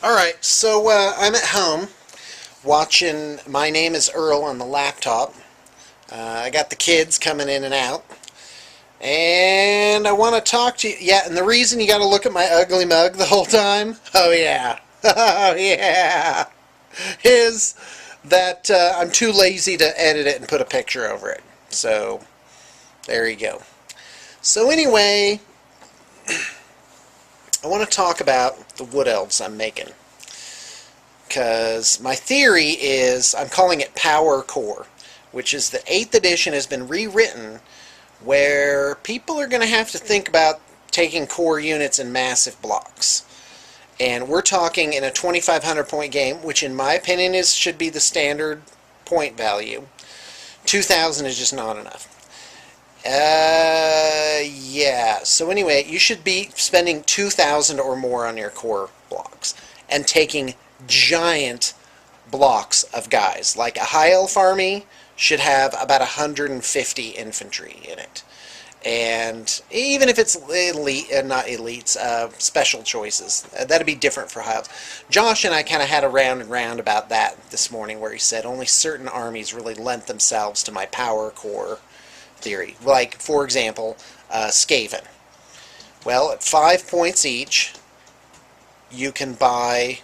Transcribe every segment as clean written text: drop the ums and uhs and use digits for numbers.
Alright, so I'm at home watching My Name is Earl on the laptop. I got the kids coming in and out. And I want to talk to you. Yeah, and the reason you got to look at my ugly mug the whole time, oh yeah, oh yeah, is that I'm too lazy to edit it and put a picture over it. So, there you go. So anyway, I want to talk about the wood elves I'm making. Because my theory is, I'm calling it Power Core, which is the 8th edition has been rewritten where people are going to have to think about taking core units in massive blocks. And we're talking in a 2,500 point game, which in my opinion should be the standard point value. 2,000 is just not enough. Yeah, so anyway, you should be spending 2,000 or more on your core blocks and taking giant blocks of guys. Like a high elf army should have about 150 infantry in it. And even if it's elite, not elites, special choices, that'd be different for high elves. Josh and I kind of had a round and round about that this morning, where he said only certain armies really lent themselves to my power core theory. Like, for example, Skaven. Well, at 5 points each, you can buy,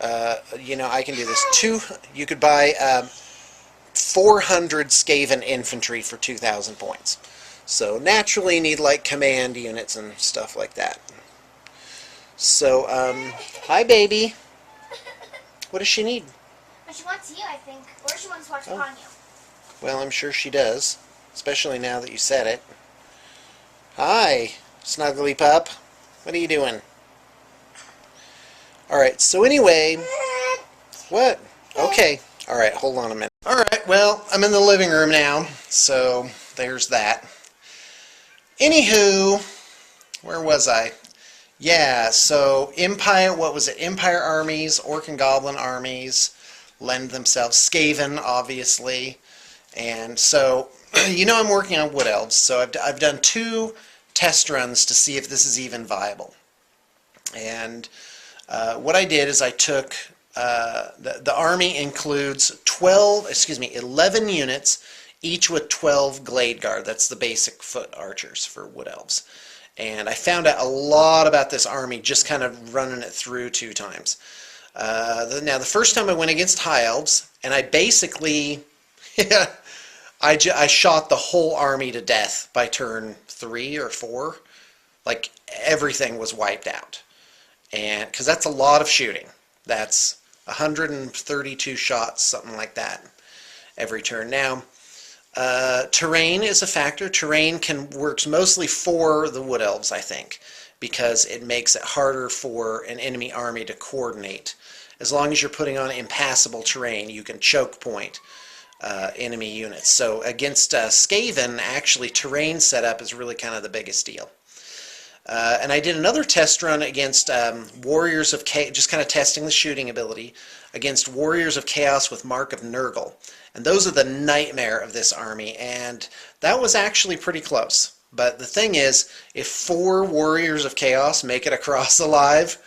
I can do this. You could buy 400 Skaven infantry for 2,000 points. So naturally you need like command units and stuff like that. So, hi baby. What does she need? She wants you, I think. Or she wants to watch upon you. Well, I'm sure she does. Especially now that you said it. Hi, Snuggly Pup. What are you doing? Alright, so anyway... What? Okay. Alright, hold on a minute. Alright, well, I'm in the living room now, so there's that. Anywho, where was I? Yeah, so Empire, what was it? Empire armies, Orc and Goblin armies lend themselves. Skaven, obviously. And so, I'm working on Wood Elves, so I've done 2 test runs to see if this is even viable. And what I did is I took, the army includes 11 units, each with 12 Glade Guard. That's the basic foot archers for Wood Elves. And I found out a lot about this army just kind of running it through 2 times. Now, the first time I went against High Elves, and I basically... I shot the whole army to death by turn 3 or 4. Like, everything was wiped out. And because that's a lot of shooting. That's 132 shots, something like that, every turn. Now, terrain is a factor. Terrain works mostly for the Wood Elves, I think, because it makes it harder for an enemy army to coordinate. As long as you're putting on impassable terrain, you can choke point enemy units. So against Skaven, actually terrain setup is really kind of the biggest deal. And I did another test run against Warriors of Chaos, just kind of testing the shooting ability, against Warriors of Chaos with Mark of Nurgle. And those are the nightmare of this army, and that was actually pretty close. But the thing is, if 4 Warriors of Chaos make it across alive,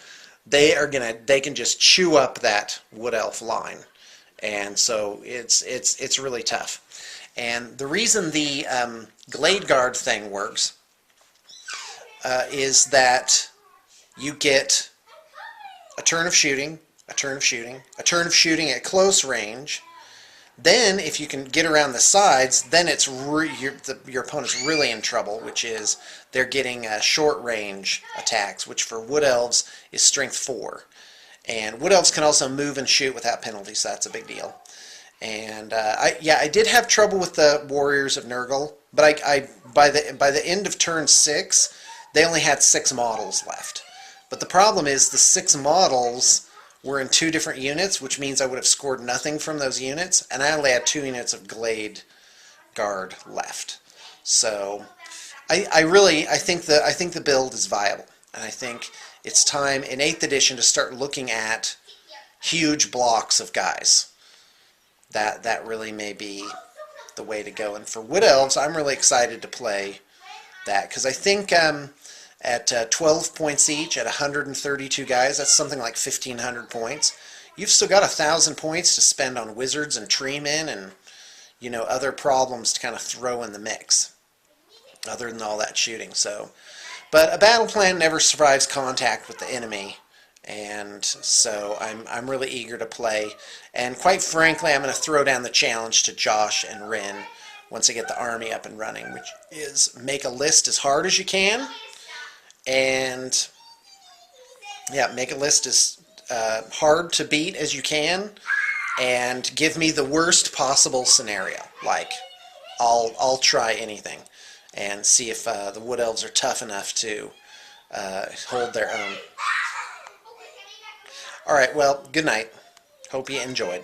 they can just chew up that Wood Elf line. And so it's really tough. And the reason the Glade Guard thing works is that you get a turn of shooting, a turn of shooting, a turn of shooting at close range. Then, if you can get around the sides, then it's your opponent's really in trouble, which is they're getting short range attacks, which for Wood Elves is strength 4. And Wood Elves can also move and shoot without penalties, so that's a big deal. And I did have trouble with the Warriors of Nurgle, but by the end of turn 6, they only had 6 models left. But the problem is the 6 models were in 2 different units, which means I would have scored nothing from those units, and I only had 2 units of Glade Guard left. So I think the build is viable, and I think it's time in 8th edition to start looking at huge blocks of guys. That really may be the way to go. And for Wood Elves, I'm really excited to play that, because I think at 12 points each at 132 guys. That's something like 1,500 points. You've still got 1,000 points to spend on wizards and treemen and, you know, other problems to kind of throw in the mix, other than all that shooting. So, but a battle plan never survives contact with the enemy, and so I'm really eager to play. And quite frankly, I'm going to throw down the challenge to Josh and Rin once I get the army up and running, which is make a list as hard as you can, and yeah, make a list as hard to beat as you can, and give me the worst possible scenario. Like, I'll try anything and see if the Wood Elves are tough enough to hold their own. All right, well, good night. Hope you enjoyed.